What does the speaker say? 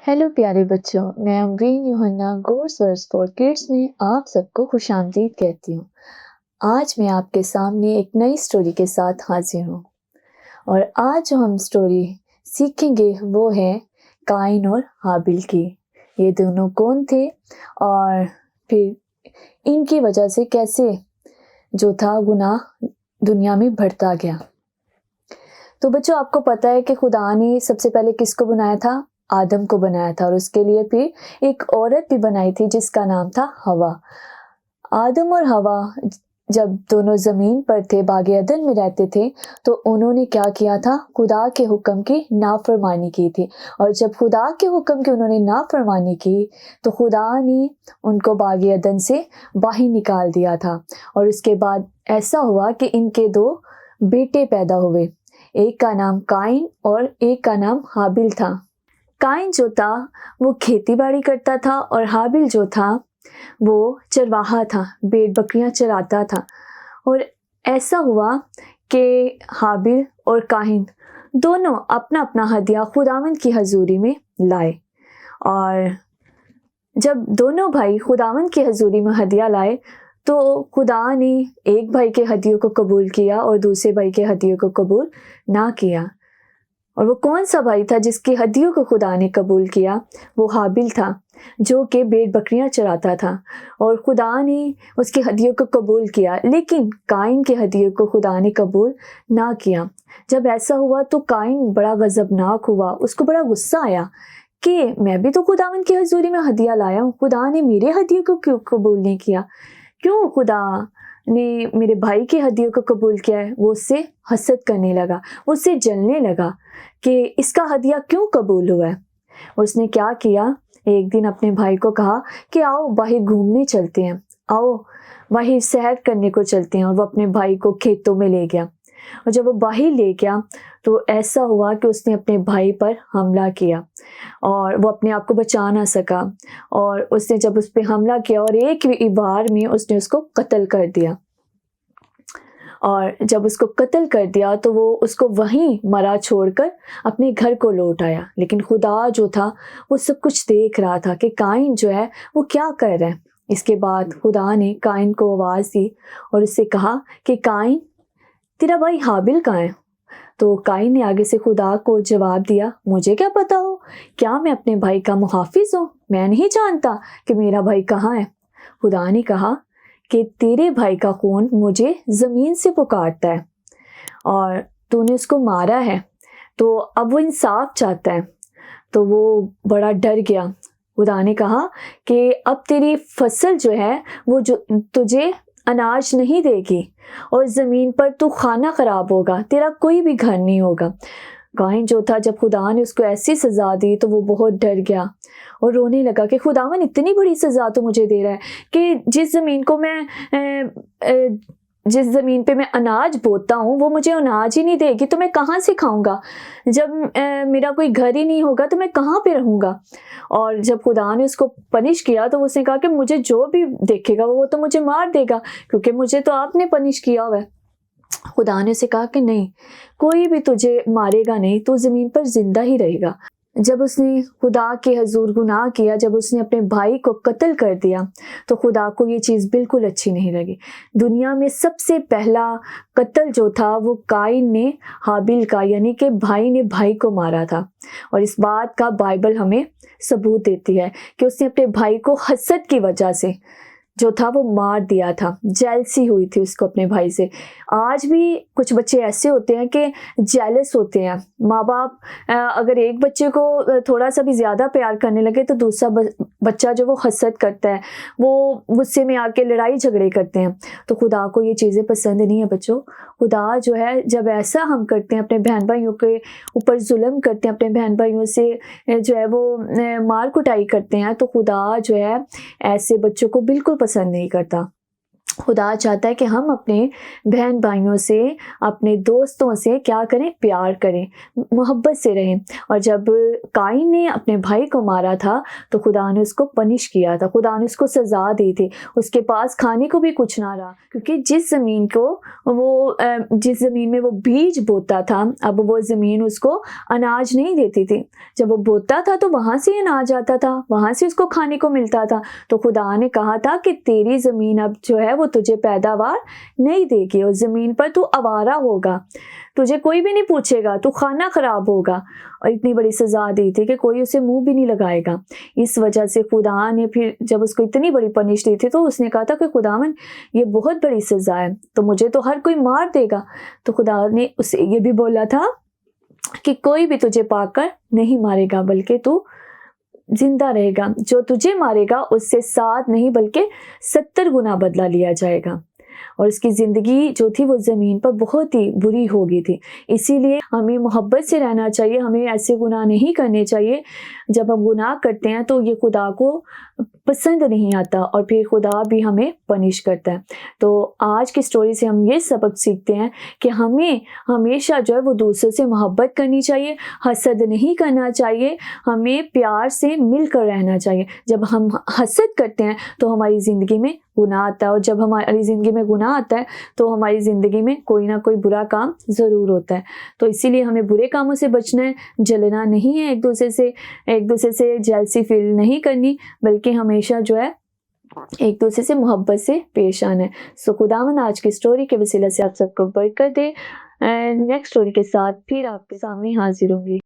Hello प्यारे बच्चों, मैं अमरीन यूहन्ना कोर्स वर्स फॉर किड्स में आप सबको खुशामदीद कहती हूँ। आज मैं आपके सामने एक नई स्टोरी के साथ हाजिर हूँ और आज जो हम स्टोरी सीखेंगे वो है काइन और हाबिल की। ये दोनों कौन थे और फिर इनकी वजह से कैसे जो था गुनाह दुनिया में बढ़ता गया। तो बच्चों, आपको पता है कि खुदा ने सबसे पहले किसको बनाया था? आदम को बनाया था और उसके लिए फिर एक औरत भी बनाई थी जिसका नाम था हवा। आदम और हवा जब दोनों ज़मीन पर थे, बागे अदन में रहते थे, तो उन्होंने क्या किया था? खुदा के हुक्म की नाफरमानी की थी। और जब खुदा के हुक्म की उन्होंने नाफरमानी की तो खुदा ने उनको बागे अदन से बाहर निकाल दिया था। और उसके बाद ऐसा हुआ कि इनके दो बेटे पैदा हुए, एक का नाम काइन और एक का नाम हाबिल था। काइन जो था वो खेती बाड़ी करता था और हाबिल जो था वो चरवाहा था, भेड़ बकरियां चराता था। और ऐसा हुआ कि हाबिल और काइन दोनों अपना अपना हदिया खुदावंद की हजूरी में लाए। और जब दोनों भाई खुदावंद की हजूरी में हदिया लाए तो खुदा ने एक भाई के हदियों को कबूल किया और दूसरे भाई के हदियों को कबूल ना किया। और वो कौन सा भाई था जिसकी हदियों को खुदा ने कबूल किया? वो हाबिल था, जो कि भेड़ बकरियां चराता था और खुदा ने उसकी हदियों को कबूल किया। लेकिन काइन के हदियों को खुदा ने कबूल ना किया। जब ऐसा हुआ तो काइन बड़ा गजबनाक हुआ, उसको बड़ा गुस्सा आया कि मैं भी तो खुदावंद की हजूरी में हदिया लाया हूँ, खुदा ने मेरे हदियों को क्यों कबूल नहीं किया? क्यों खुदा ने मेरे भाई की हदियों को कबूल किया है? वो उससे हसद करने लगा, वो उससे जलने लगा कि इसका हदिया क्यों कबूल हुआ है। और उसने क्या किया? एक दिन अपने भाई को कहा कि आओ बाहर घूमने चलते हैं, आओ बाहर सैर करने को चलते हैं। और वो अपने भाई को खेतों में ले गया। और जब वो बाहर ले गया तो ऐसा हुआ कि उसने अपने भाई पर हमला किया और वो अपने आप को बचा ना सका। और उसने जब उस पर हमला किया और एक ही बार में उसने उसको कत्ल कर दिया। और जब उसको कत्ल कर दिया तो वो उसको वहीं मरा छोड़कर अपने घर को लौट आया। लेकिन खुदा जो था वो सब कुछ देख रहा था कि काइन जो है वो क्या कर रहा है। इसके बाद खुदा ने काइन को आवाज़ दी और उससे कहा कि काइन, तेरा भाई हाबिल कहाँ है? तो काइन ने आगे से खुदा को जवाब दिया, मुझे क्या पता हो, क्या मैं अपने भाई का मुहाफिज हूँ? मैं नहीं जानता कि मेरा भाई कहाँ है। खुदा ने कहा कि तेरे भाई का खून मुझे ज़मीन से पुकारता है और तूने उसको मारा है, तो अब वो इंसाफ चाहता है। तो वो बड़ा डर गया। खुदा ने कहा कि अब तेरी फसल जो है वो जो तुझे अनाज नहीं देगी और ज़मीन पर तू खाना खराब होगा, तेरा कोई भी घर नहीं होगा। काइन जो था, जब खुदा ने उसको ऐसी सज़ा दी तो वो बहुत डर गया और रोने लगा कि खुदावन इतनी बड़ी सज़ा तो मुझे दे रहा है कि जिस ज़मीन को मैं जिस ज़मीन पे मैं अनाज बोता हूँ वो मुझे अनाज ही नहीं देगी, तो मैं कहाँ से खाऊंगा? जब मेरा कोई घर ही नहीं होगा तो मैं कहाँ पे रहूँगा? और जब खुदा ने उसको पनिश किया तो उसने कहा कि मुझे जो भी देखेगा वो तो मुझे मार देगा, क्योंकि मुझे तो आपने पनिश किया हुआ है। खुदा ने उसे कहा कि नहीं, कोई भी तुझे मारेगा नहीं, तू ज़मीन पर जिंदा ही रहेगा। जब उसने खुदा के हजूर गुनाह किया, जब उसने अपने भाई को कत्ल कर दिया, तो खुदा को ये चीज़ बिल्कुल अच्छी नहीं लगी। दुनिया में सबसे पहला कत्ल जो था वो काइन ने हाबिल का, यानी कि भाई ने भाई को मारा था। और इस बात का बाइबल हमें सबूत देती है कि उसने अपने भाई को हसद की वजह से जो था वो मार दिया था। जेलसी हुई थी उसको अपने भाई से। आज भी कुछ बच्चे ऐसे होते हैं कि जेलस होते हैं। माँ बाप अगर एक बच्चे को थोड़ा सा भी ज़्यादा प्यार करने लगे तो दूसरा बच्चा जो वो हसद करता है, वो गुस्से में आके लड़ाई झगड़े करते हैं। तो खुदा को ये चीज़ें पसंद नहीं है बच्चों। खुदा जो है, जब ऐसा हम करते हैं, अपने बहन भाइयों के ऊपर जुल्म करते हैं, अपने बहन भाइयों से जो है वो मार कुटाई करते हैं, तो खुदा जो है ऐसे बच्चों को बिल्कुल पसंद नहीं करता। खुदा चाहता है कि हम अपने बहन भाइयों से, अपने दोस्तों से क्या करें, प्यार करें, मोहब्बत से रहें। और जब काइन ने अपने भाई को मारा था तो खुदा ने उसको पनिश किया था, खुदा ने उसको सज़ा दी थी। उसके पास खाने को भी कुछ ना रहा, क्योंकि जिस ज़मीन में वो बीज बोता था, अब वो ज़मीन उसको अनाज नहीं देती थी। जब वो बोता था तो वहाँ से अनाज आता था, वहाँ से उसको खाने को मिलता था। तो खुदा ने कहा था कि तेरी ज़मीन अब जो है वो तुझे पैदावार नहीं देगी, और ज़मीन पर तू आवारा होगा, तुझे कोई भी नहीं पूछेगा, तू खाना खराब होगा। और इतनी बड़ी सज़ा दी थी कि कोई उसे मुंह भी नहीं लगाएगा। इस वजह से खुदा ने फिर जब उसको इतनी बड़ी पनिश दी थी तो उसने कहा था कि खुदावन, ये बहुत बड़ी सज़ा है, तो मुझे तो हर कोई मार देगा। तो खुदा ने उसे ये भी बोला था कि कोई भी तुझे पाकर नहीं मारेगा, बल्कि तू जिंदा रहेगा। जो तुझे मारेगा उससे 7 नहीं बल्कि 70 गुना बदला लिया जाएगा। और उसकी ज़िंदगी जो थी वो ज़मीन पर बहुत ही बुरी हो गई थी। इसीलिए हमें मोहब्बत से रहना चाहिए, हमें ऐसे गुनाह नहीं करने चाहिए। जब हम गुनाह करते हैं तो ये खुदा को पसंद नहीं आता, और फिर खुदा भी हमें पनिश करता है। तो आज की स्टोरी से हम ये सबक सीखते हैं कि हमें हमेशा जो है वो दूसरों से मोहब्बत करनी चाहिए, हसद नहीं करना चाहिए, हमें प्यार से मिलकर रहना चाहिए। जब हम हसद करते हैं तो हमारी ज़िंदगी में गुनाह आता है, और जब हमारी ज़िंदगी में गुनाह आता है तो हमारी ज़िंदगी में कोई ना कोई बुरा काम ज़रूर होता है। तो इसीलिए हमें बुरे कामों से बचना है, जलना नहीं है, एक दूसरे से जेलसी फील नहीं करनी, बल्कि हमेशा जो है एक दूसरे से मोहब्बत से पेश आना है। सो खुदावन आज की स्टोरी के वसीला से आप सबको बरकत दे। नेक्स्ट स्टोरी के साथ फिर आपके सामने हाजिर होंगी।